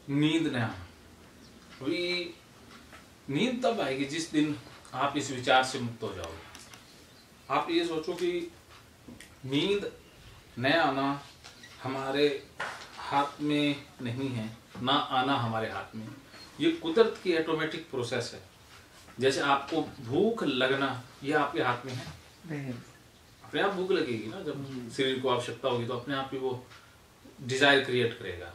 नींद न आना। अभी नींद तब आएगी जिस दिन आप इस विचार से मुक्त हो जाओगे। आप ये सोचो कि नींद न आना हमारे हाथ में नहीं है, ना आना हमारे हाथ में, ये कुदरत की ऑटोमेटिक प्रोसेस है। जैसे आपको भूख लगना ये आपके हाथ में है नहीं, अपने आप भूख लगेगी ना, जब शरीर को आवश्यकता होगी तो अपने आप ही वो डिजायर क्रिएट करेगा।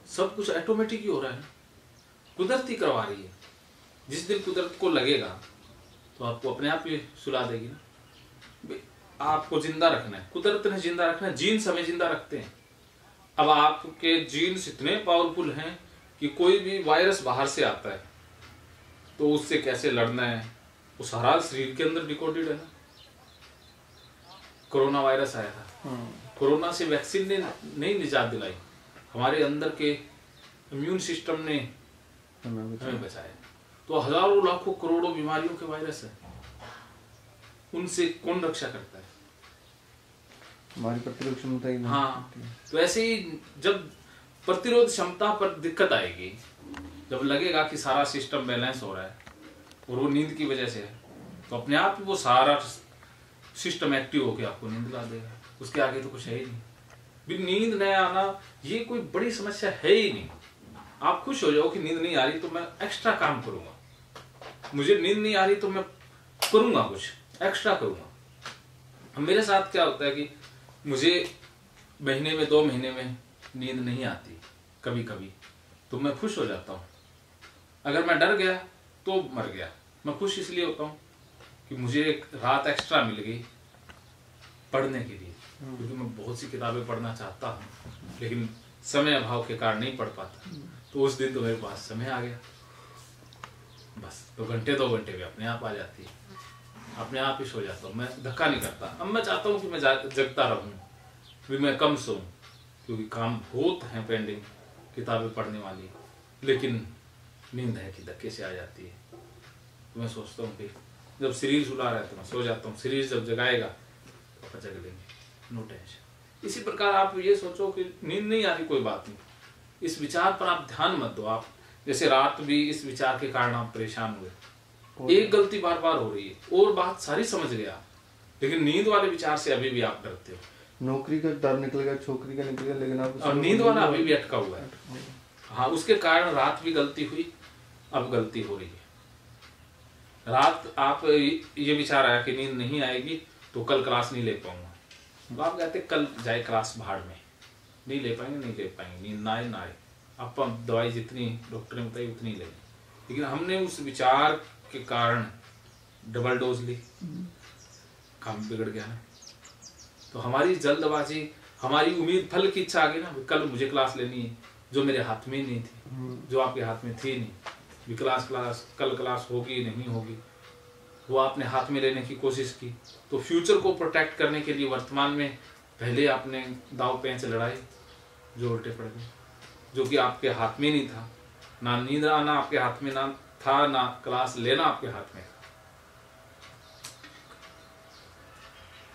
सब कुछ ऑटोमेटिक ही हो रहा है, कुदरत ही करवा रही है। जिस दिन कुदरत को लगेगा तो आपको अपने आप ही सुला देगी ना। आपको जिंदा रखना है, कुदरत ने जिंदा रखना है, जीन्स हमें जिंदा रखते हैं। अब आपके जीन्स इतने पावरफुल हैं कि कोई भी वायरस बाहर से आता है तो उससे कैसे लड़ना है वो सारा शरीर के अंदर डिकोडेड है ना। कोरोना वायरस आया था, कोरोना से वैक्सीन ने नहीं निजात दिलाई, हमारे अंदर के इम्यून सिस्टम ने हमें बचाया। तो हजारों लाखों करोड़ों बीमारियों के वायरस है, उनसे कौन रक्षा करता है? हमारी प्रतिरोध क्षमता ही। हाँ, तो ऐसे ही जब प्रतिरोध क्षमता पर दिक्कत आएगी, जब लगेगा कि सारा सिस्टम बैलेंस हो रहा है और वो नींद की वजह से है, तो अपने आप ही वो सारा सिस्टम एक्टिव होकर आपको नींद ला देगा। उसके आगे तो कुछ है ही नहीं। भी नींद न आना ये कोई बड़ी समस्या है ही नहीं। आप खुश हो जाओ कि नींद नहीं आ रही तो मैं एक्स्ट्रा काम करूंगा, मुझे नींद नहीं आ रही तो मैं करूंगा, कुछ एक्स्ट्रा करूंगा। अब मेरे साथ क्या होता है कि मुझे महीने में 2 महीने में नींद नहीं आती कभी कभी, तो मैं खुश हो जाता हूँ। अगर मैं डर गया तो मर गया। मैं खुश इसलिए होता हूँ कि मुझे एक रात एक्स्ट्रा मिल गई पढ़ने के लिए, क्योंकि मैं बहुत सी किताबें पढ़ना चाहता हूँ लेकिन समय अभाव के कारण नहीं पढ़ पाता। तो उस दिन तो मेरे पास समय आ गया, बस 2 घंटे भी अपने आप आ जाती है, अपने आप ही सो जाता हूँ, मैं धक्का नहीं करता। अब मैं चाहता हूँ कि मैं जगता रहूँ, फिर मैं कम सोऊं, क्योंकि काम बहुत है पेंडिंग, किताबें पढ़ने वाली, लेकिन नींद है कि धक्के से आ जाती है। तो मैं सोचता हूँ कि जब शरीर सुला रहा है तो मैं सो जाता हूँ, शरीर जब जगाएगा तो जग लेंगे, नो टेंशन। इसी प्रकार आप ये सोचो कि नींद नहीं आ रही, कोई बात नहीं, इस विचार पर आप ध्यान मत दो। आप जैसे रात भी इस विचार के कारण आप परेशान हुए, एक गलती बार बार हो रही है और बात सारी समझ गया, लेकिन नींद वाले विचार से अभी भी आप डरते हो। नौकरी का डर निकलेगा, छोकरी का निकलेगा, लेकिन आप और नींद वाला अभी भी अटका हुआ है। हाँ, उसके कारण रात भी गलती हुई, अब गलती हो रही है। रात आप ये विचार आया कि नींद नहीं आएगी तो कल क्लास नहीं ले पाऊंगा, तो आप कहते कल जाए क्लास भाड़ में, नहीं ले पाएंगे, नींद ना आए, आप दवाई जितनी डॉक्टर ने बताई उतनी ले। लेकिन हमने उस विचार के कारण डबल डोज ली, काम बिगड़ गया ना। तो हमारी जल्दबाजी, हमारी उम्मीद फल की इच्छा आ गई ना, कल मुझे क्लास लेनी है, जो मेरे हाथ में नहीं थी, जो आपके हाथ में थी नहीं। भी क्लास कल क्लास होगी नहीं होगी, वो आपने हाथ में लेने की कोशिश की। तो फ्यूचर को प्रोटेक्ट करने के लिए वर्तमान में पहले आपने दाव पेंच लड़ाए जो उल्टे पड़ गए, जो कि आपके हाथ में नहीं था। ना नींद आना आपके हाथ में ना था, ना क्लास लेना आपके हाथ में था।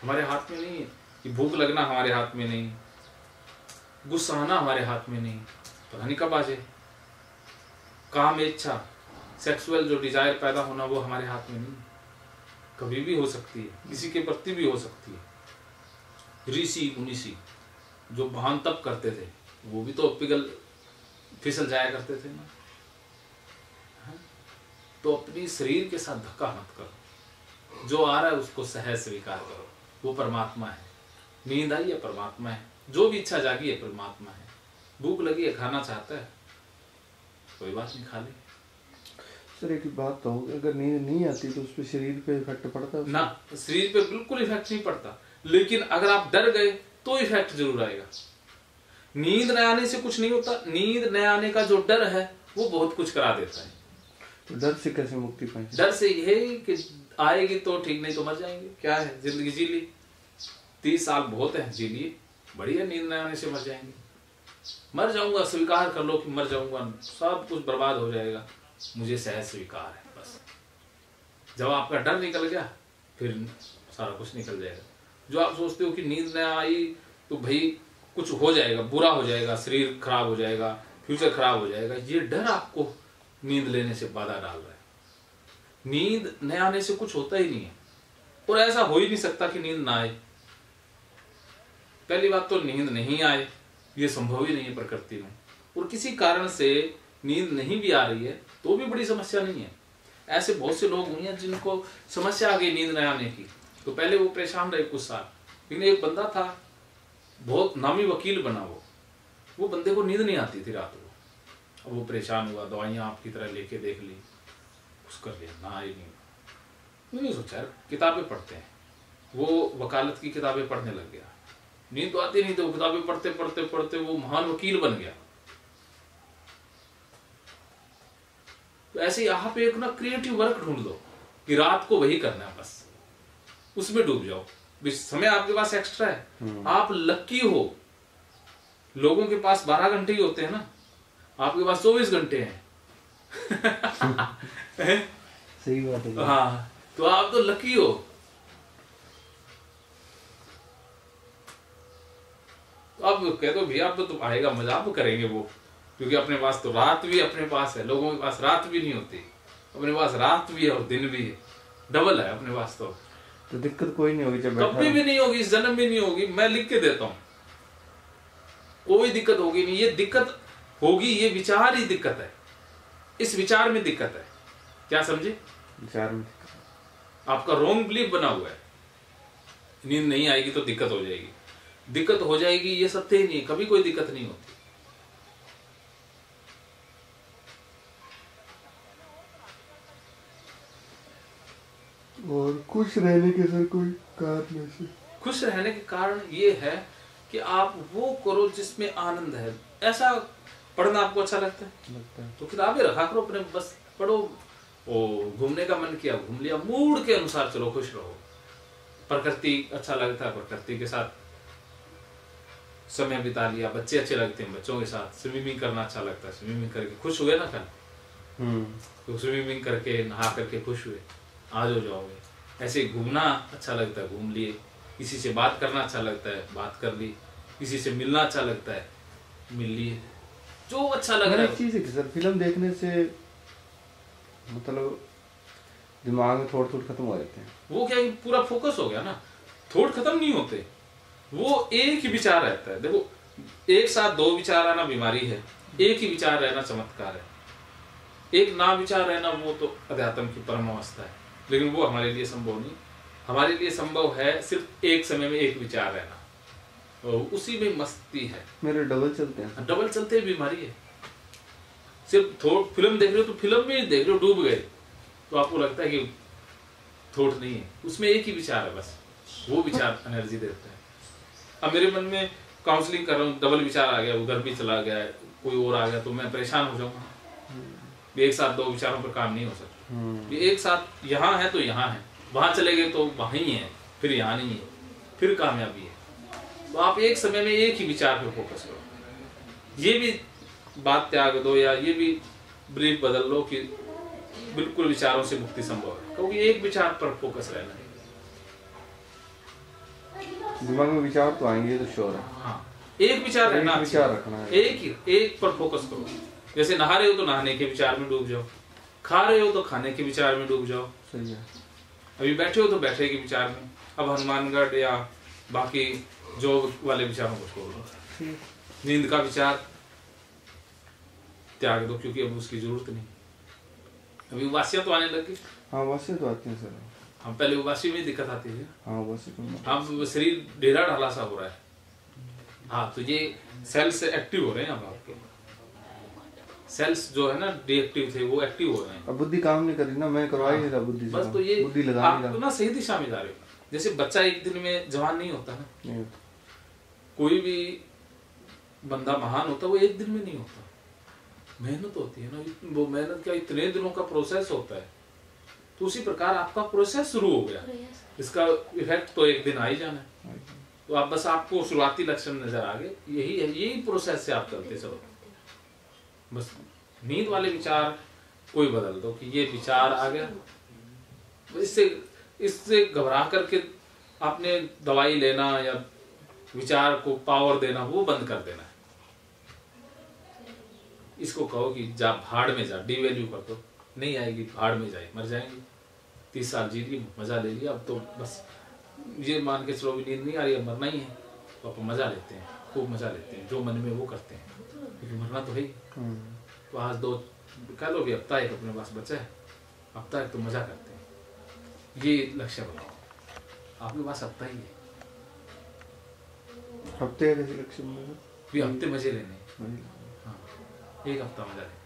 हमारे हाथ में नहीं है कि भूख लगना हमारे हाथ में नहीं, गुस्सा आना हमारे हाथ में नहीं, पता नहीं कब आ जाए। काम इच्छा, सेक्सुअल जो डिजायर पैदा होना वो हमारे हाथ में नहीं, कभी भी हो सकती है, किसी के प्रति भी हो सकती है। ऋषि मुनिषि जो भान तप करते थे वो भी तो फिसल जाया करते थे ना। तो अपनी शरीर के साथ धक्का मत करो, जो आ रहा है उसको सहज स्वीकार करो, वो परमात्मा है। नींद आई है परमात्मा है, जो भी इच्छा जागी है परमात्मा है। भूख लगी है खाना चाहता है, कोई बात नहीं, खा ले। सर एक बात तो, अगर नींद नहीं आती तो उस पर शरीर पे इफेक्ट पड़ता है? ना, शरीर पे बिल्कुल इफेक्ट नहीं पड़ता, लेकिन अगर आप डर गए तो इफेक्ट जरूर आएगा। नींद न आने से कुछ नहीं होता, नींद न आने का जो डर है वो बहुत कुछ करा देता है। तो डर से कैसे मुक्ति पाए? डर से यही कि आएगी तो ठीक, नहीं तो मर जाएंगे। क्या है, जिंदगी जी ली, 30 साल बहुत है, जी लिए, बढ़िया। नींद न आने से मर जाएंगे, मर जाऊंगा स्वीकार कर लो कि मर जाऊंगा, सब कुछ बर्बाद हो जाएगा, मुझे सहज स्वीकार है। बस जब आपका डर निकल गया फिर सारा कुछ निकल जाएगा। जो आप सोचते हो कि नींद न आई तो भाई कुछ हो जाएगा, बुरा हो जाएगा, शरीर खराब हो जाएगा, फ्यूचर खराब हो जाएगा, ये डर आपको नींद लेने से बाधा डाल रहा है। नींद न आने से कुछ होता ही नहीं है, और ऐसा हो ही नहीं सकता कि नींद ना आए। पहली बात तो नींद नहीं आए ये संभव ही नहीं है प्रकृति में, और किसी कारण से नींद नहीं भी आ रही है तो भी बड़ी समस्या नहीं है। ऐसे बहुत से लोग हुए हैं जिनको समस्या आ गई नींद न आने की, तो पहले वो परेशान रहे कुछ साल। लेकिन एक बंदा था, बहुत नामी वकील बना, वो बंदे को नींद नहीं आती थी रात को। अब वो परेशान हुआ, दवाइयां आपकी तरह लेके देख ली, कुछ कर लिया, ना आई नींद। मैंने सोचा किताबें पढ़ते हैं, वो वकालत की किताबें पढ़ने लग गया। नींद तो आती नहीं, तो किताबें पढ़ते पढ़ते पढ़ते वो महान वकील बन गया। तो ऐसे ही आप एक ना क्रिएटिव वर्क ढूंढ लो कि रात को वही करना है, बस उसमें डूब जाओ। समय आपके पास एक्स्ट्रा है, आप लक्की हो। लोगों के पास 12 घंटे ही होते हैं ना, आपके पास 24 घंटे हैं। सही बात है। हाँ, तो आप तो लकी हो। अब कह दो भैया अब तो आएगा मजा, अब करेंगे वो, क्योंकि अपने पास तो रात भी अपने पास है, लोगों के पास रात भी नहीं होती। अपने पास रात भी है और दिन भी है, डबल है अपने पास। तो दिक्कत कोई नहीं होगी, जब कभी भी नहीं होगी, इस जन्म भी नहीं होगी। मैं लिख के देता हूँ, कोई दिक्कत होगी नहीं। ये दिक्कत होगी, ये विचार ही दिक्कत है, इस विचार में दिक्कत है। क्या समझे? विचार में आपका रॉन्ग बिलीफ बना हुआ है। नींद नहीं आएगी तो दिक्कत हो जाएगी, दिक्कत हो जाएगी, ये सत्य ही नहीं है। कभी कोई दिक्कत नहीं होती। और खुश रहने के सर कोई कारण ऐसे? खुश रहने के कारण ये है कि आप वो करो जिसमें आनंद है। ऐसा पढ़ना आपको अच्छा लगता है तो किताबें रखा करो अपने, बस पढ़ो। ओ घूमने का मन किया, घूम लिया, मूड के अनुसार चलो, खुश रहो। प्रकृति अच्छा लगता है, प्रकृति के साथ समय बिता लिया। बच्चे अच्छे लगते हैं, बच्चों के साथ। स्विमिंग करना अच्छा लगता है, स्विमिंग करके खुश हुए ना कल, तो स्विमिंग करके नहा करके खुश हुए, आज हो जाओगे। ऐसे घूमना अच्छा लगता है, घूम लिए। किसी से बात करना अच्छा लगता है, बात कर ली। किसी से मिलना अच्छा लगता है, मिल लिए। जो अच्छा लग रहा है। एक चीज है कि सर फिल्म देखने से मतलब दिमाग में थोड़ खत्म हो जाते हैं। वो क्या पूरा फोकस हो गया ना, थोड़ खत्म नहीं होते, वो एक ही विचार रहता है। देखो, एक साथ दो विचार आना बीमारी है, एक ही विचार रहना चमत्कार है। एक ना विचार रहना वो तो अध्यात्म की परम अवस्था है, लेकिन वो हमारे लिए संभव नहीं। हमारे लिए संभव है सिर्फ एक समय में एक विचार रहना, और उसी में मस्ती है। मेरे डबल चलते हैं। डबल चलते बीमारी है। सिर्फ थोड़ फिल्म देख रहे हो तो फिल्म में देख रहे हो, डूब गए तो आपको लगता है कि थोड़ नहीं है, उसमें एक ही विचार है, बस वो विचार एनर्जी देता है। अब मेरे मन में काउंसलिंग कर रहा हूँ, डबल विचार आ गया, उधर भी चला गया, कोई और आ गया, तो मैं परेशान हो जाऊंगा। एक साथ दो विचारों पर काम नहीं हो सकता। ये एक साथ यहाँ है तो यहाँ है, वहां चले गए तो वहां ही है, फिर यहाँ नहीं है, फिर कामयाबी है। तो आप एक समय में एक ही विचार पे फोकस करो। ये भी बात त्याग दो, या ये भी बिलीफ बदल लो कि बिल्कुल विचारों से मुक्ति संभव है, क्योंकि एक विचार पर फोकस रहना है। दिमाग में विचार तो आएंगे, तो श्योर है। हाँ, एक विचार रहना, विचार रखना है, एक पर फोकस करो। जैसे नहा रहे हो तो नहाने के विचार में डूब जाओ, खा रहे हो तो खाने के विचार में डूब जाओ। सही है। अभी बैठे हो तो बैठे के विचार में। अब हनुमानगढ़ या बाकी जो वाले विचारों को छोड़ दो, नींद का विचार त्याग दो, क्योंकि अब उसकी जरूरत नहीं। अभी उबासियां तो आने लगी। हाँ, उबासी तो आती है सर। हम पहले उबासी में दिक्कत आती है। हाँ, उबासी तो अब शरीर ढेरा ढाला सा हो रहा है। हाँ, तो ये सेल्स एक्टिव हो रहे हैं। अब आपके सेल्स जो है ना डीएक्टिव थे, वो एक्टिव हो रहे हैं। अब बुद्धि काम नहीं कर रही ना, मैं करवा ही नहीं रहा बुद्धि से। बस तो ये बुद्धि लगा आप तो ना सही दिशा में जा रहे हो। जैसे बच्चा एक दिन में जवान नहीं होता ना, नहीं होता। कोई भी बंदा महान होता वो एक दिन में नहीं होता, मेहनत होती है ना। वो मेहनत का इतने दिनों का प्रोसेस होता है। तो उसी प्रकार आपका प्रोसेस शुरू हो गया, इसका इफेक्ट तो एक दिन आ ही जाना है। तो आप बस, आपको शुरुआती लक्षण नजर आ गए, यही है, यही प्रोसेस से आप चलते चलो। बस नींद वाले विचार कोई बदल दो कि ये विचार आ गया, इससे घबरा करके आपने दवाई लेना या विचार को पावर देना वो बंद कर देना है। इसको कहो कि जा भाड़ में जा, डिवैल्यू कर दो, नहीं आएगी, भाड़ में जाए, मर जाएंगे। 30 साल जी ली, मजा ले लिया, अब तो बस ये मान के चलो भी नींद नहीं आ रही है, मरना ही है, तो अपन मजा लेते हैं, खूब मजा लेते हैं, जो मन में वो करते हैं, क्योंकि मरना तो है ही। तो आज 2 कह लो भी हफ्ता एक अपने पास बचा है, हफ्ता एक तो मजा करते हैं, ये लक्ष्य बनाओ। आपके पास हफ्ता ही है, हफ्ते कैसे लक्ष्य में भी हफ्ते मजे लेने, हाँ, एक हफ्ता मजा लेने।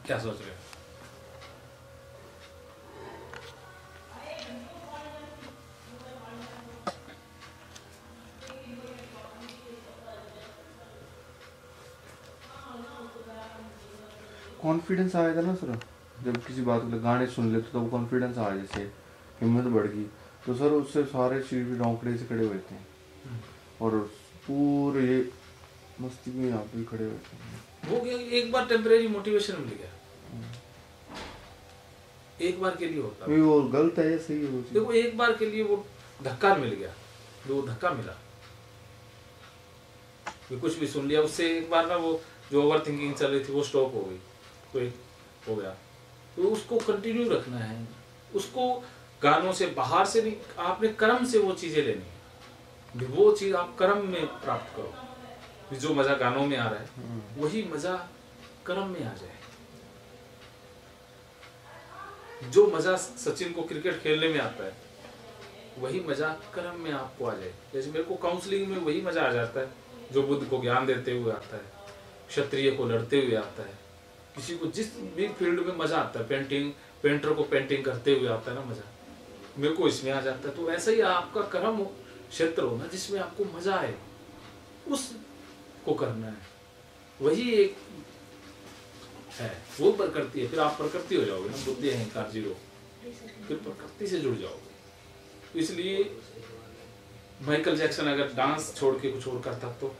क्या सोच रहे हो? कॉन्फिडेंस आया था ना सर, जब किसी बात को गाने सुन लेते तो कॉन्फिडेंस आ, जैसे हिम्मत बढ़ गई, तो सर उससे सारे शरीर भी रोंगटे से खड़े हुए थे और पूरे मस्ती में यहाँ पे खड़े हुए थे। वो एक बार टेम्परेरी मोटिवेशन मिल गया, एक बार के लिए होता है वो गलत है या सही है वो चीज? देखो एक बार के लिए वो धक्का मिल गया, जो धक्का मिला, कुछ भी सुन लिया उससे एक बार ना वो जो ओवर थिंकिंग चल रही थी वो स्टॉप हो गई, तो एक हो गया, तो उसको कंटिन्यू रखना है, उसको गानों से बाहर से नहीं, आपने कर्म से वो चीजें लेनी है, वो चीज आप कर्म में प्राप्त करो। जो मजा गानों में आ रहा है वही मजा कर्म में आ जाए। जो मजा सचिन को क्रिकेट खेलने में आता है वही मजा कर्म में आपको आ जाए। जैसे मेरे को काउंसलिंग में वही मजा आ जाता है जो बुद्ध को ज्ञान देते हुए आता है, क्षत्रिय को लड़ते हुए आता है, किसी को जिस भी फील्ड में मजा आता है, पेंटर को पेंटिंग करते हुए आता है ना मजा, मेरे को इसमें आ जाता है। तो ऐसा ही आपका कर्म क्षेत्र हो ना जिसमें आपको मजा आए, उसको करना है, वही एक है, वो प्रकृति है। फिर आप प्रकृति हो जाओगे ना, बुद्धि अहंकार जीरो, फिर प्रकृति से जुड़ जाओगे। इसलिए माइकल जैक्सन अगर डांस छोड़ के कुछ और करता तो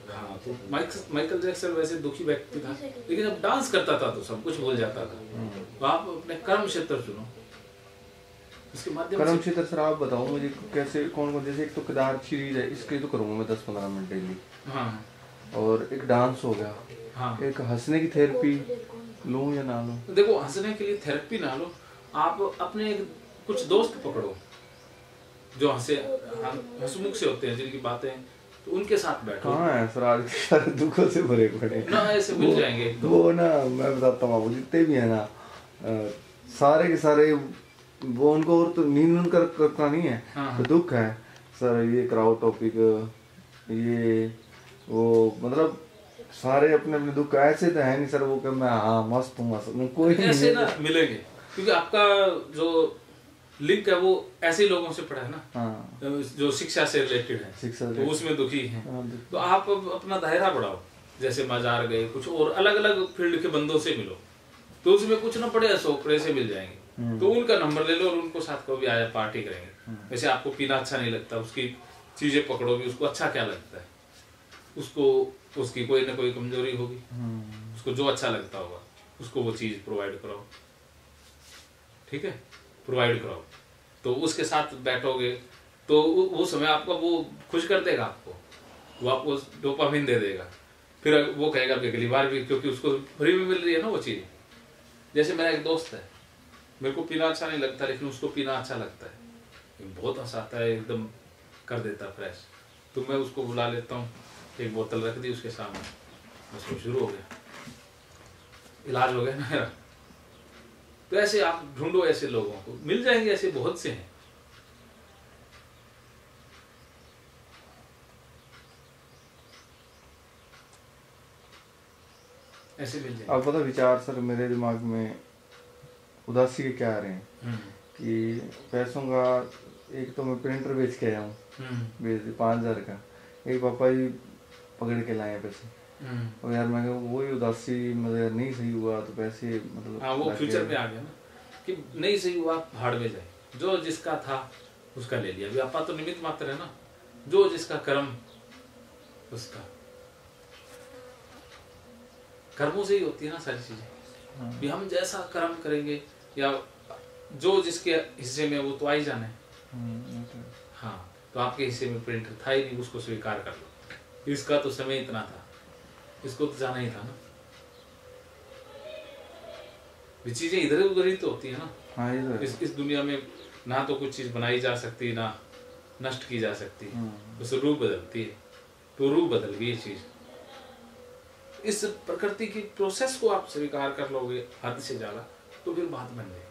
हाँ, तो माइकल जैक्सन वैसे दुखी व्यक्ति था, लेकिन जब डांस करता था तो सब कुछ भूल जाता था। तो आप अपने कर्म क्षेत्र चुनो, इसके माध्यम कर्म क्षेत्र सर आप बताओ मुझे कैसे, कौन कौन, जैसे एक तो केदार सीरीज है, इसके तो करूँगा मैं 10-15 मिनट डेली, हाँ, और एक डांस हो गया, हाँ, एक हंसने की थेरेपी लूं या ना लूं? देखो हंसने के लिए थेरेपी ना लो, आप अपने कुछ दोस्त पकड़ो जो हंसमुख से होते हैं, जिनकी बातें तो उनके साथ बैठो। कहाँ है सर आज सारे दुखों से भरे पड़े ना, ऐसे मिल जाएंगे वो ना, मैं बताता हूँ आपको, जितने भी है ना सारे के सारे, वो उनको और तो नींद करता नहीं है। हाँ, तो दुख है सर, ये कराओ टॉपिक, ये वो, मतलब सारे अपने अपने दुख ऐसे तो है नहीं सर वो कि मैं हाँ मस्त हूँ, मस्त कोई ऐसे ना मिलेंगे, क्योंकि आपका जो लिंक है वो ऐसे लोगों से पड़ा है ना। हाँ, जो शिक्षा से रिलेटेड है, शिक्षा तो उसमें दुखी है। हाँ, तो आप अपना दायरा बढ़ाओ, जैसे मजार गए, कुछ और अलग अलग फील्ड के बंदों से मिलो, तो उसमें कुछ ना पड़े सोकड़े से मिल जाएंगे, तो उनका नंबर ले लो और उनको साथ को भी आया पार्टी करेंगे। वैसे आपको पीना अच्छा नहीं लगता, उसकी चीजें पकड़ोगे, उसको अच्छा क्या लगता है, उसको उसकी कोई ना कोई कमजोरी होगी, उसको जो अच्छा लगता होगा उसको वो चीज प्रोवाइड कराओ, ठीक है, प्रोवाइड कराओ। तो उसके साथ बैठोगे तो वो समय आपका वो खुश कर देगा आपको, वो आपको डोपामिन दे देगा, फिर वो कहेगा कि अगली बार भी, क्योंकि उसको फ्री में मिल रही है ना वो चीज। जैसे मेरा एक दोस्त है, मेरे को पीना अच्छा नहीं लगता लेकिन उसको पीना अच्छा लगता है, बहुत हंसाता है, एकदम कर देता फ्रेश, तो मैं उसको बुला लेता हूँ, एक बोतल रख दी उसके सामने, बस वो शुरू हो गया, इलाज हो गया ना मेरा। तो ऐसे आप ढूंढो, ऐसे लोगों को मिल जाएंगे, ऐसे बहुत से हैं। ऐसे मिल जाएंगे। अब पता विचार सर मेरे दिमाग में उदासी के क्या आ रहे हैं कि पैसों का, एक तो मैं प्रिंटर बेच के आया हूँ, बेच 5,000 का, एक पापा जी पकड़ के लाए पैसे, और यार मैं वही उदासी, मतलब यार नहीं सही हुआ तो पैसे, मतलब हाँ, वो फ्यूचर में आ गया ना कि नहीं सही हुआ, भाड़ में जाए, जो जिसका था उसका ले लिया, व्यापार तो निमित्त मात्र है ना, जो जिसका कर्म उसका, कर्मों से ही होती है ना सारी चीजें। भी हम जैसा कर्म करेंगे या जो जिसके हिस्से में वो तो आ ही जाना है। हाँ, तो आपके हिस्से में प्रिंटर था ही नहीं, उसको स्वीकार कर लो। इसका तो समय इतना था, इसको तो जाना ही था ना। ये चीजें इधर उधर ही तो होती है ना। हाँ, इस दुनिया में ना तो कुछ चीज बनाई जा सकती, ना नष्ट की जा सकती, बस रूप बदलती है। तो रूप बदल गई ये चीज। इस प्रकृति की प्रोसेस को आप स्वीकार कर लोगे हद से ज्यादा, तो फिर बात बन जाएगी।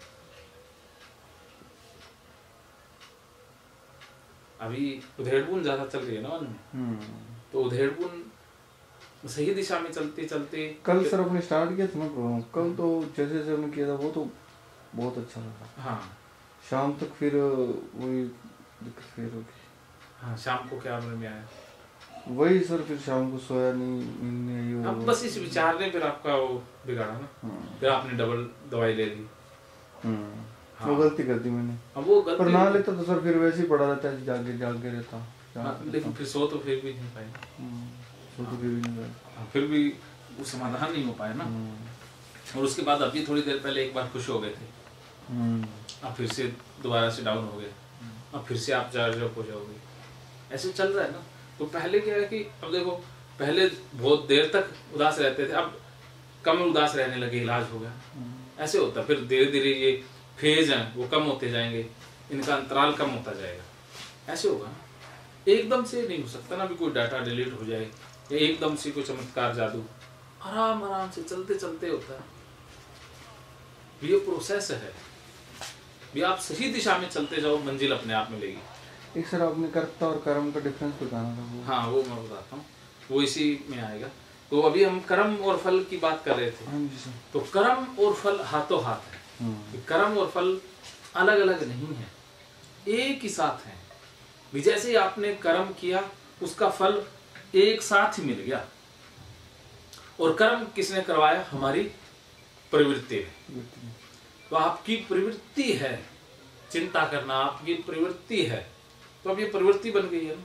अभी उधेड़बुन ज्यादा चल रही है ना वन में, तो उधेड़बुन सही दिशा में चलते चलते। कल सर अपने स्टार्ट किया था ना प्रोग्राम, कल तो जैसे जैसे हमने किया था वो तो बहुत अच्छा लगा। हाँ, शाम तक फिर वही दिक्कत फिर होगी। हाँ, शाम को क्या मन में आया? वही सर, फिर शाम को सोया नहीं, नींद नहीं आई। अब बस इस विचार ने फिर आपका वो बिगाड़ा ना। फिर आपने डबल दवाई ले ली। हाँ, वो गलती कर दी मैंने। अब वो गलती पर ना लेता तो सर फिर वैसे ही पड़ा रहता है, जागे रहता। लेकिन फिर सो तो फिर भी नहीं पाए। सो तो फिर भी नहीं पाए। फिर भी वो समाधान नहीं हो पाया ना। और उसके बाद अभी थोड़ी देर पहले एक बार खुश हो गए थे, अब फिर से दोबारा से डाउन हो गए, अब फिर से आप चार्ज हो जाओगे। ऐसे चल रहा है ना। तो पहले क्या है कि अब देखो, पहले बहुत देर तक उदास रहते थे, अब कम उदास रहने लगे, इलाज हो गया। ऐसे होता है। फिर धीरे धीरे ये फेज हैं वो कम होते जाएंगे, इनका अंतराल कम होता जाएगा। ऐसे होगा, एकदम से नहीं हो सकता ना भी कोई डाटा डिलीट हो जाए या एकदम से कोई चमत्कार जादू। आराम आराम से चलते चलते होता है। ये प्रोसेस है। भी आप सही दिशा में चलते जाओ, मंजिल अपने आप मिलेगी। एक सर आपने कर्ता और कर्म का डिफरेंस बताना था वो। हाँ, वो मैं बताता हूँ, वो इसी में आएगा। तो अभी हम कर्म और फल की बात कर रहे थे। हाँ जी सर। तो कर्म और फल हाथों हाथ है। कर्म और फल अलग अलग नहीं है, एक ही साथ है। भी जैसे ही आपने कर्म किया, उसका फल एक साथ ही मिल गया। और कर्म किसने करवाया? हमारी प्रवृत्ति ने। तो आपकी प्रवृत्ति है चिंता करना, आपकी प्रवृत्ति है। तो अब ये प्रवृत्ति बन गई है ना,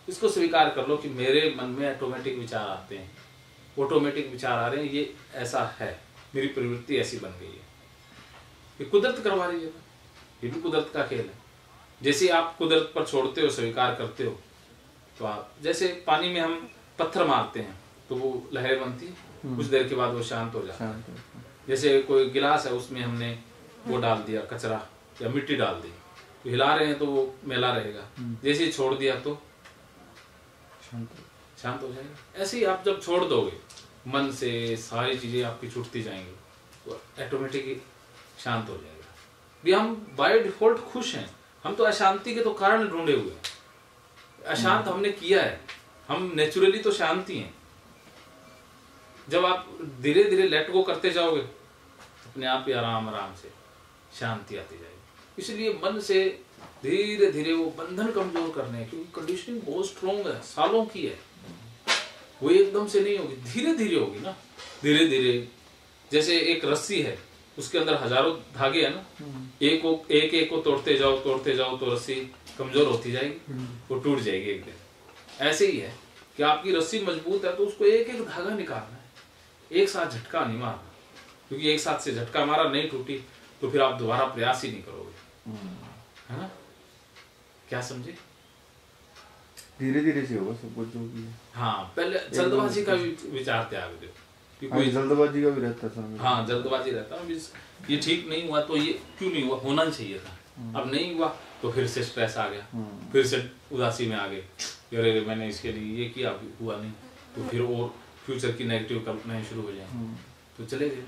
इसको स्वीकार कर लो कि मेरे मन में ऑटोमेटिक विचार आते हैं, ऑटोमेटिक विचार आ रहे हैं, ये ऐसा है, मेरी प्रवृत्ति ऐसी बन गई है। ये कुदरत करवा रही है ना, ये भी कुदरत का खेल है। जैसे आप कुदरत पर छोड़ते हो, स्वीकार करते हो, तो आप जैसे पानी में हम पत्थर मारते हैं तो वो लहर बनती है, कुछ देर के बाद वो शांत हो जाता है। जैसे कोई गिलास है, उसमें हमने वो डाल दिया कचरा या मिट्टी डाल दी, तो हिला रहे हैं तो वो मैला रहेगा, जैसे ही छोड़ दिया तो शांत हो जाएगा। ऐसे ही आप जब छोड़ दोगे, मन से सारी चीजें आपकी छूटती जाएंगी, तो ऑटोमेटिकली शांत हो जाएगा। भी हम बाय डिफॉल्ट खुश हैं, हम तो अशांति के तो कारण ढूंढे हुए हैं। अशांत हमने किया है, हम नेचुरली तो शांति हैं। जब आप धीरे धीरे लेट गो करते जाओगे, अपने आप ही आराम आराम से शांति आती जाएगी। इसलिए मन से धीरे धीरे वो बंधन कमजोर करने, क्योंकि कंडीशनिंग बहुत स्ट्रॉन्ग है, सालों की है, वो एकदम से नहीं होगी, धीरे धीरे होगी ना। धीरे धीरे जैसे एक रस्सी है, उसके अंदर हजारों धागे है ना, एक को तोड़ते जाओ तो रस्सी कमजोर होती जाएगी, वो टूट जाएगी एक दिन। ऐसे ही है कि आपकी रस्सी मजबूत है तो उसको एक एक धागा निकालना है, एक साथ झटका नहीं मारना, क्योंकि एक साथ से झटका मारा नहीं टूटी तो फिर आप दोबारा प्रयास ही नहीं करोगे, है ना। क्या समझे? धीरे धीरे से होगा सब कुछ जो भी है। हाँ, पहले जल्दबाजी का विचार त्याग दो, कोई जल्दबाजी का भी रहता है। हाँ, जल्दबाजी रहता है। ये ठीक नहीं हुआ तो ये क्यों नहीं हुआ, होना चाहिए था, अब नहीं हुआ तो फिर से स्ट्रेस आ गया, फिर से उदासी में आ गए, अरे मैंने इसके लिए ये किया, हुआ नहीं, तो फिर और फ्यूचर की नेगेटिव कल्पनाएं शुरू हो जाएंगी, तो चले गए।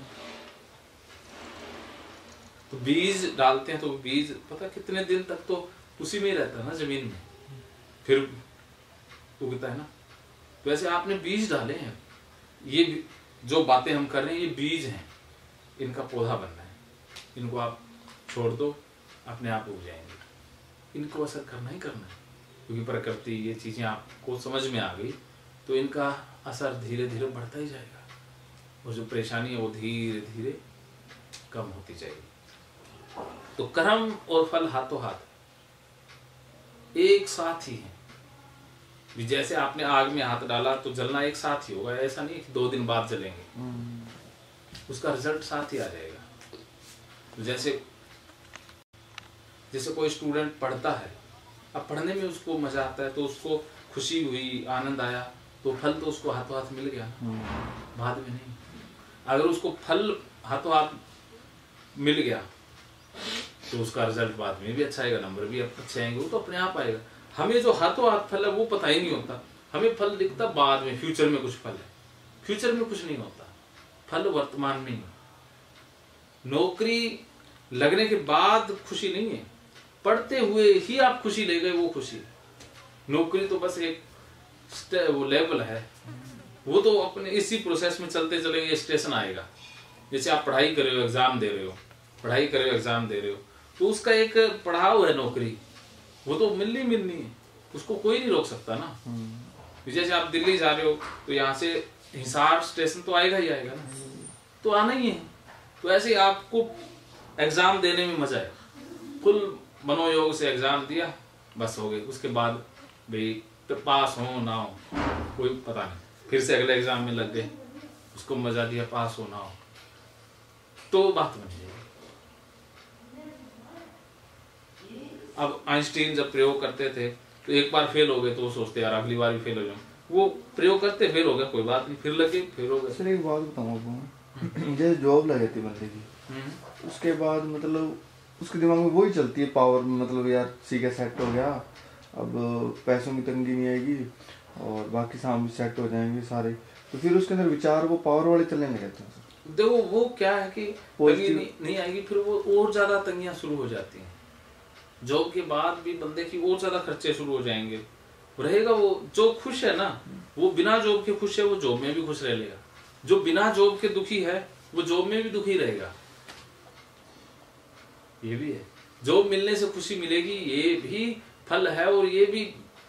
तो बीज डालते हैं तो बीज पता कितने दिन तक तो उसी में ही रहता है ना, जमीन में, फिर उगता है ना। तो ऐसे आपने बीज डाले हैं, ये जो बातें हम कर रहे हैं ये बीज हैं, इनका पौधा बनना है, इनको आप छोड़ दो, अपने आप उग जाएंगे। इनको असर करना ही करना है, क्योंकि प्रकृति ये चीजें आपको समझ में आ गई तो इनका असर धीरे धीरे बढ़ता ही जाएगा, और जो परेशानी है वो धीरे धीरे कम होती जाएगी। तो कर्म और फल हाथों हाथ एक साथ ही है। जैसे आपने आग में हाथ डाला तो जलना एक साथ ही होगा, ऐसा नहीं कि 2 दिन बाद जलेंगे। उसका रिजल्ट साथ ही आ जाएगा। तो जैसे कोई स्टूडेंट पढ़ता है, अब पढ़ने में उसको मजा आता है तो उसको खुशी हुई, आनंद आया, तो फल तो उसको हाथों हाथ मिल गया, बाद में नहीं। अगर उसको फल हाथों हाथ मिल गया तो उसका रिजल्ट बाद में भी अच्छा आएगा, नंबर भी अच्छे आएंगे, वो तो अपने आप आएगा। हमें जो हाथों हाथ फल है वो पता ही नहीं होता, हमें फल दिखता बाद में, फ्यूचर में कुछ फल है, फ्यूचर में कुछ नहीं होता, फल वर्तमान में ही। नौकरी लगने के बाद खुशी नहीं है, पढ़ते हुए ही आप खुशी ले गए, वो खुशी। नौकरी तो बस एक वो लेवल है, वो तो अपने इसी प्रोसेस में चलते चलेंगे, स्टेशन आएगा। जैसे आप पढ़ाई कर रहे हो, एग्जाम दे रहे हो, पढ़ाई कर रहे हो, एग्जाम दे रहे हो, तो उसका एक पढ़ाव है नौकरी, वो तो मिलनी है, उसको कोई नहीं रोक सकता ना। जैसे आप दिल्ली जा रहे हो तो यहाँ से हिसार स्टेशन तो आएगा ही आएगा ना, तो आना ही है। तो ऐसे ही आपको एग्जाम देने में मजा है, फुल मनोयोग से एग्जाम दिया, बस हो गए। उसके बाद भाई तो पास हो ना हो कोई पता नहीं, फिर से अगले एग्जाम में लग गए, उसको मजा दिया, पास हो ना हो, तो बात बन जाएगी। अब आइंस्टीन जब प्रयोग करते थे तो एक बार फेल हो गए तो वो सोचते यार अगली बार भी फेल हो जाऊं, वो प्रयोग करते फेल हो गए, कोई बात नहीं, फिर लगे, फेल हो गए। सर एक बात बताऊं आपको, जैसे जॉब लग जाती बंदे की, उसके बाद मतलब उसके दिमाग में वही चलती है पावर, मतलब यार ठीक है सेट हो गया, अब पैसों की तंगी नहीं आएगी और बाकी सामने सेट हो जाएंगे सारे, तो फिर उसके अंदर विचार वो पावर वाले चलने लगते हैं। देखो वो क्या है कि तंगी नहीं आएगी, फिर वो और ज्यादा तंगियां शुरू हो जाती हैं। जॉब के बाद भी बंदे की और ज्यादा खर्चे शुरू हो जाएंगे, रहेगा वो जो खुश है ना, वो बिना जॉब के खुश है, वो जॉब में भी खुश रह लेगा। जो बिना जॉब के दुखी है वो जॉब में भी दुखी रहेगा, ये भी है। जॉब मिलने से खुशी मिलेगी, ये भी फल है, और ये भी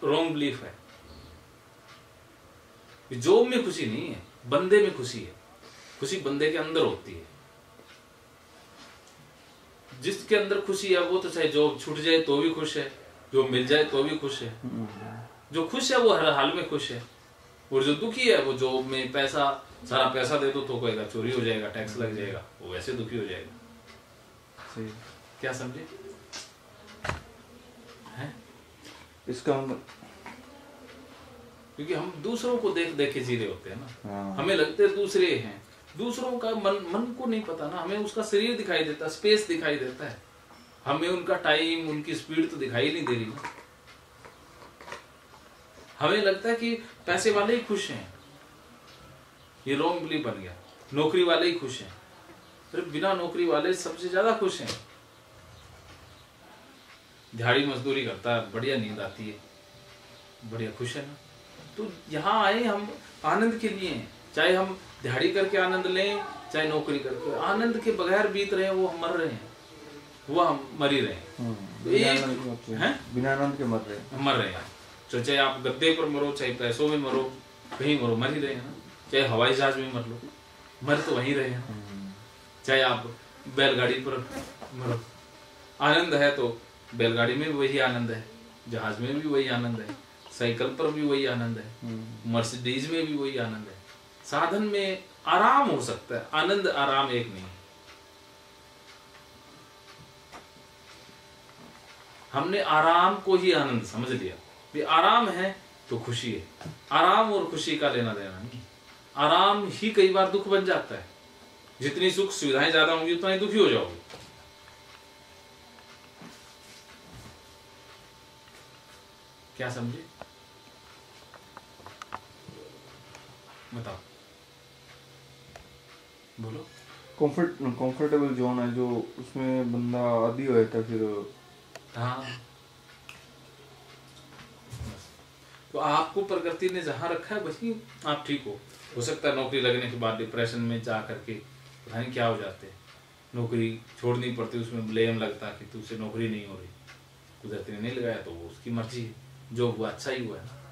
रॉन्ग बिलीफ है। जॉब में खुशी नहीं है, बंदे में खुशी है, खुशी बंदे के अंदर होती है। जिसके अंदर खुशी है वो तो चाहे जॉब छूट जाए तो भी खुश है, जो मिल जाए तो भी खुश है। जो खुश है वो हर हाल में खुश है, और जो दुखी है वो जॉब में पैसा, सारा पैसा दे दो तो कहेगा चोरी हो जाएगा, टैक्स लग जाएगा, वो वैसे दुखी हो जाएगा। सही, क्या समझे हैं? इसका क्योंकि हम दूसरों को देख देख के जी रहे होते हैं ना, हमें लगते हैं दूसरे हैं, दूसरों का मन को नहीं पता ना, हमें उसका शरीर दिखाई देता है, स्पेस दिखाई देता है, हमें उनका टाइम, उनकी स्पीड तो दिखाई नहीं दे रही ना। हमें लगता है कि पैसे वाले ही खुश हैं, ये रॉन्ग बिलीफ बन गया, नौकरी वाले ही खुश हैं। फिर बिना नौकरी वाले सबसे ज्यादा खुश हैं। दिहाड़ी मजदूरी करता है, बढ़िया नींद आती है, बढ़िया खुश है ना। तो यहाँ आए हम आनंद के लिए, चाहे हम दिहाड़ी करके आनंद लें, चाहे नौकरी करके, आनंद के बगैर बीत रहे हैं वो हम मर रहे हैं, वो हम मर ही रहे हैं। बिना आनंद के मर रहे हैं, मर रहे हैं। तो चाहे आप गद्दे पर मरो, चाहे पैसों में मरो, कहीं मरो, मर ही रहे हैं ना। चाहे हवाई जहाज में मर लो, मर तो वहीं रहे हैं। चाहे आप बैलगाड़ी पर मरो, आनंद है तो बैलगाड़ी में भी वही आनंद है, जहाज में भी वही आनंद है, साइकिल पर भी वही आनंद है, मर्सिडीज में भी वही आनंद है। साधन में आराम हो सकता है, आनंद आराम एक नहीं। हमने आराम को ही आनंद समझ लिया, भी आराम है तो खुशी है। आराम और खुशी का लेना देना नहीं, आराम ही कई बार दुख बन जाता है। जितनी सुख सुविधाएं ज्यादा होंगी उतना ही दुखी हो जाओगे। क्या समझे, बताओ, बोलो। कंफर्टेबल जोन है जो, उसमें बंदा आदी हो जाता है फिर। हाँ, तो आपको प्रकृति ने जहां रखा है वही आप ठीक हो सकता है नौकरी लगने के बाद डिप्रेशन में जा करके पता नहीं क्या हो जाते, नौकरी छोड़नी पड़ती, उसमें ब्लेम लगता कि तुझसे नौकरी नहीं हो रही, कुदरत ने नहीं लगाया तो वो उसकी मर्जी है, जो हुआ अच्छा ही हुआ है।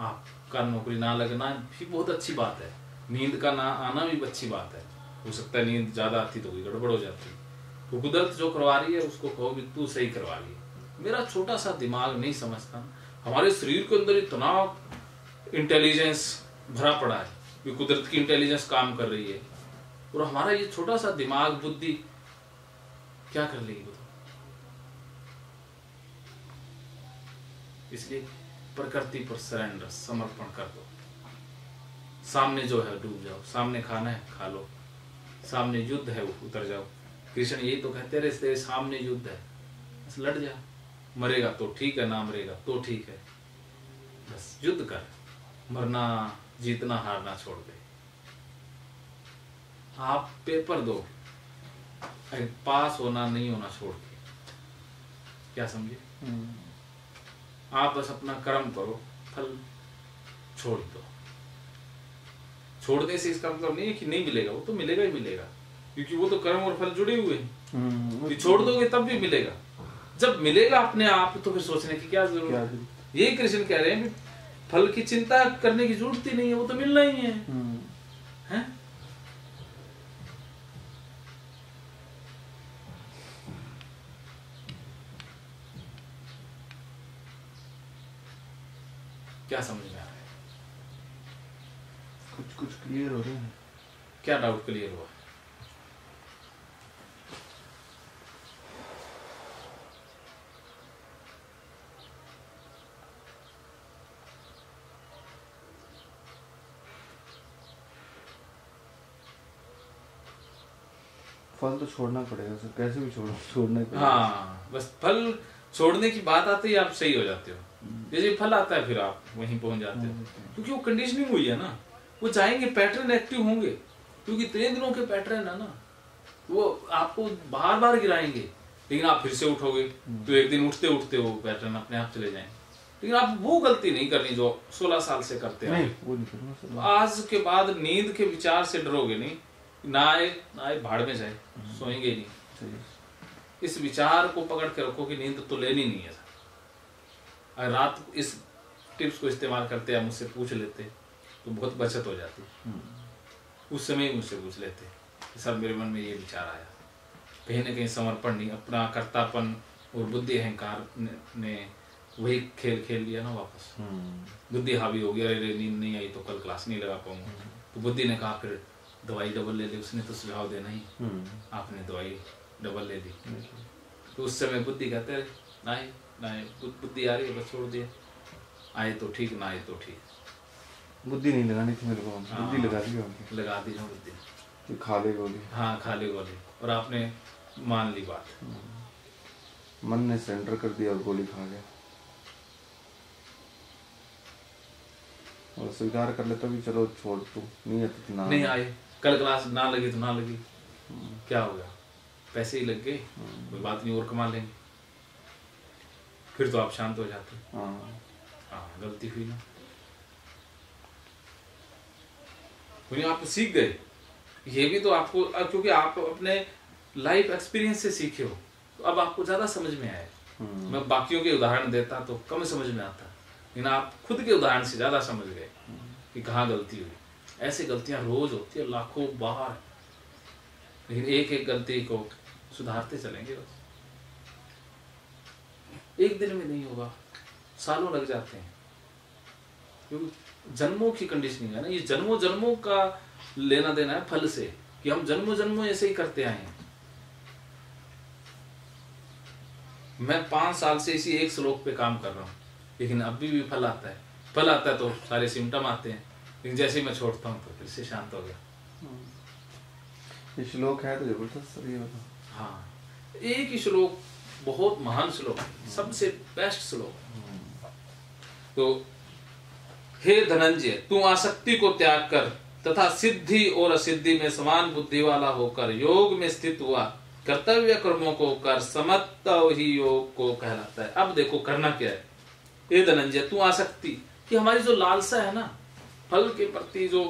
आपका नौकरी ना लगना भी बहुत अच्छी बात है, नींद का ना आना भी अच्छी बात है। हो सकता है नींद ज्यादा आती तो कोई गड़बड़ हो जाती, तो कुदरत जो करवा रही है उसको कहो भी तू सही करवा रही है। मेरा छोटा सा दिमाग नहीं समझता, हमारे शरीर के अंदर इतना इंटेलिजेंस भरा पड़ा है कि कुदरत की इंटेलिजेंस काम कर रही है, और हमारा ये छोटा सा दिमाग बुद्धि क्या कर लेगी बताओ। इसलिए प्रकृति पर सरेंडर, समर्पण कर दो। सामने जो है डूब जाओ, सामने खाना है खा लो, सामने युद्ध है उतर जाओ। कृष्ण यही तो कहते रहे, तेरे सामने युद्ध है, बस लड़ जा, मरेगा तो ठीक है, ना मरेगा तो ठीक है, बस युद्ध कर, मरना जीतना हारना छोड़ दे। आप पेपर दो, पास होना नहीं होना छोड़ के, क्या समझे? आप बस अपना कर्म करो, फल छोड़ दो। छोड़ने से इसका मतलब नहीं है कि नहीं मिलेगा, वो तो मिलेगा ही मिलेगा, क्योंकि वो तो कर्म और फल जुड़े हुए हैं। छोड़ दोगे तब भी मिलेगा, जब मिलेगा अपने आप तो फिर सोचने की क्या जरूरत है। यही कृष्ण कह रहे हैं, फल की चिंता करने की जरूरत ही नहीं है, वो तो मिलना ही है। हैं? क्या समझ में आ रहा है? कुछ क्लियर हो रहा है। क्या डाउट क्लियर हुआ? फल तो छोड़ना पड़ेगा सर, कैसे भी छोड़ना ही पड़ेगा। हाँ, बस फल छोड़ने की बात आती है, आप सही हो जाते हो। जैसे फल आता है फिर आप वहीं पहुंच जाते हो, क्योंकि वो कंडीशनिंग हुई है ना। वो चाहेंगे पैटर्न एक्टिव होंगे, क्योंकि इतने दिनों के पैटर्न है ना, वो आपको बार बार गिराएंगे, लेकिन आप फिर से उठोगे तो एक दिन उठते उठते वो पैटर्न अपने आप चले जाएंगे। लेकिन आप वो गलती नहीं करनी जो 16 साल से करते हैं। वो नहीं करूंगा सर। आज के बाद नींद के विचार से डरोगे नहीं, ना आए भाड़ में जाए, सोएंगे ही नहीं। इस विचार को पकड़ के रखो कि नींद तो लेनी नहीं है। अगर रात इस टिप्स को इस्तेमाल करते या मुझसे पूछ लेते तो बहुत बचत हो जाती। उस समय ही मुझसे पूछ लेते कि सर मेरे मन में ये विचार आया, कहीं ना कहीं समर्पण नहीं, अपना कर्तापन और बुद्धि अहंकार ने वही खेल खेल लिया ना वापस। बुद्धि हावी हो गया, अरे नींद नहीं आई तो कल क्लास नहीं लगा पाऊंगा। तो बुद्धि ने कहा फिर दवाई डबल ले ली, उसने तो सुझाव देना ही, आपने दवाई डबल ले ली। तो उस समय बुद्धि कहते रहे ना बुद्धि आ रही है बस छोड़ दिया, आए तो ठीक ना आए तो ठीक। बुद्धि नहीं लगानी थी मेरे को, बुद्धि लगा दी लगा दी ना बुद्धि, खा ले गोली। हाँ खा ले गोली, और आपने मान ली बात। मन ने सरेंडर कर दिया और गोली खा गया। और स्वीकार कर ले तभी चलो छोड़, तू नहीं है तो ना, नहीं आए, कल क्लास ना लगी तो ना लगी, क्या हो गया, पैसे ही लग गए, कोई बात नहीं और कमा लेंगे, फिर तो आप शांत हो जाते। हाँ गलती हुई ना, आप सीख गए। ये भी तो आपको, क्योंकि आप अपने लाइफ एक्सपीरियंस से सीखे हो, तो अब आपको ज्यादा समझ में आए। मैं बाकियों के उदाहरण देता तो कम समझ में आता, लेकिन आप खुद के उदाहरण से ज्यादा समझ गए कि कहाँ गलती हुई। ऐसी गलतियां रोज होती है, लाखों बार, लेकिन एक एक गलती को सुधारते चलेंगे बस। एक दिन में नहीं होगा, सालों लग जाते हैं, क्योंकि जन्मों की कंडीशनिंग है ना। ये जन्मों जन्मों का लेना देना है फल से, कि हम जन्मों जन्मों ऐसे ही करते आए हैं। मैं 5 साल से इसी एक श्लोक पे काम कर रहा हूँ, लेकिन अभी भी फल आता है। फल आता है तो सारे सिम्टम आते हैं, लेकिन जैसे ही मैं छोड़ता हूँ तो फिर से शांत हो गया। ये श्लोक है तो जबरदस्त सर, ये हाँ, एक ही श्लोक, बहुत महान श्लोक, सबसे बेस्ट श्लोक। तो हे धनंजय, तू आसक्ति को त्याग कर तथा सिद्धि और असिद्धि में समान बुद्धि वाला होकर योग में स्थित हुआ, कर्तव्य कर्मों को कर, समत्त ही योग को कहलाता है। अब देखो करना क्या है। हे धनंजय, तू आसक्ति, कि हमारी जो लालसा है ना, फल के प्रति जो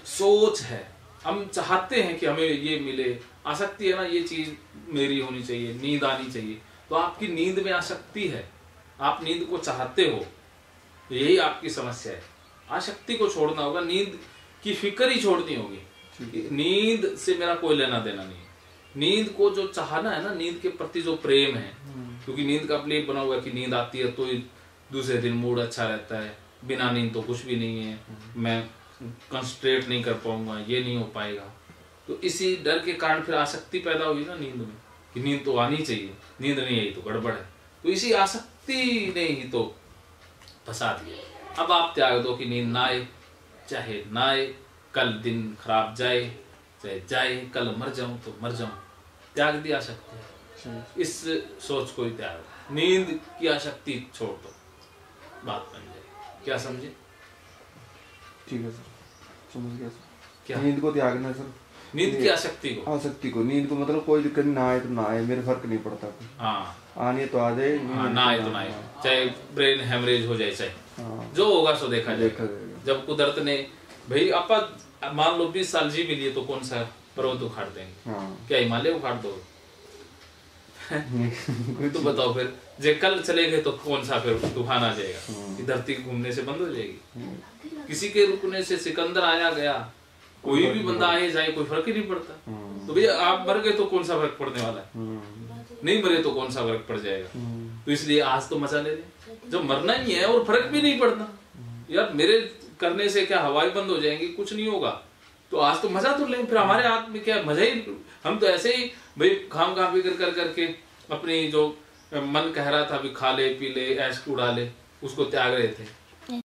सोच है, हम चाहते हैं कि हमें ये मिले, आसक्ति है ना, ये चीज मेरी होनी चाहिए, नींद आनी चाहिए, तो आपकी नींद में आसक्ति है, आप नींद को चाहते हो, यही आपकी समस्या है। आसक्ति को छोड़ना होगा, नींद की फिक्र ही छोड़नी होगी। नींद से मेरा कोई लेना देना नहीं है। नींद को जो चाहना है ना, नींद के प्रति जो प्रेम है, क्योंकि नींद का प्लेन बना हुआ है कि नींद आती है तो दूसरे दिन मूड अच्छा रहता है, बिना नींद तो कुछ भी नहीं है, मैं कंसंट्रेट नहीं कर पाऊंगा, ये नहीं हो पाएगा। तो इसी डर के कारण फिर आसक्ति पैदा हुई ना नींद में, कि नींद तो आनी चाहिए, नींद नहीं आई तो गड़बड़ है। तो इसी आसक्ति ने ही तो फंसा दिया। अब आप त्याग दो कि नींद ना आए चाहे ना आए, कल दिन खराब जाए चाहे जाए, कल मर जाऊं तो मर जाऊं, त्याग दी आसक्ति। इस सोच को ही त्याग, नींद की आसक्ति छोड़ दो, बात बन जाए। क्या समझे? ठीक है सर, समझ गया सर। क्या नींद को त्यागना सर, नींद की आसक्ति को, आसक्ति को, नींद को मतलब कोई दिक्कत ना आए तो ना आए, मेरे फर्क नहीं पड़ता। हाँ आने तो आ जाए, ना आए तो ना आए, चाहे ब्रेन हेमरेज हो जाए, चाहे जो होगा सो देखा जाएगा। जब कुदरत ने भाई अपा मान लो 20 साल जी भी लिए तो कौन सा पर्वत उखाड़ देंगे? क्या हिमालय उखाड़ दो? तो बताओ फिर, जे कल चले गए तो कौन सा फिर तूफान आ जाएगा कि धरती घूमने से बंद हो जाएगी? किसी के रुकने से सिकंदर आया गया, कोई भी बंदा आए जाए कोई फर्क ही नहीं पड़ता। तो भैया आप मर गए तो कौन सा फर्क पड़ने वाला है? नहीं मरे तो कौन सा फर्क पड़ जाएगा? तो इसलिए आज तो मजा ले ले, जब मरना ही है और फर्क भी नहीं पड़ता यार, मेरे करने से क्या हवाएं बंद हो जाएंगी? कुछ नहीं होगा, तो आज तो मजा तो लें। फिर हमारे हाथ में क्या मजा ही, हम तो ऐसे ही भाई खाम खा फिक्र कर करके अपनी जो मन कह रहा था भी खा ले पी ले ऐश उड़ा ले, उसको त्याग रहे थे।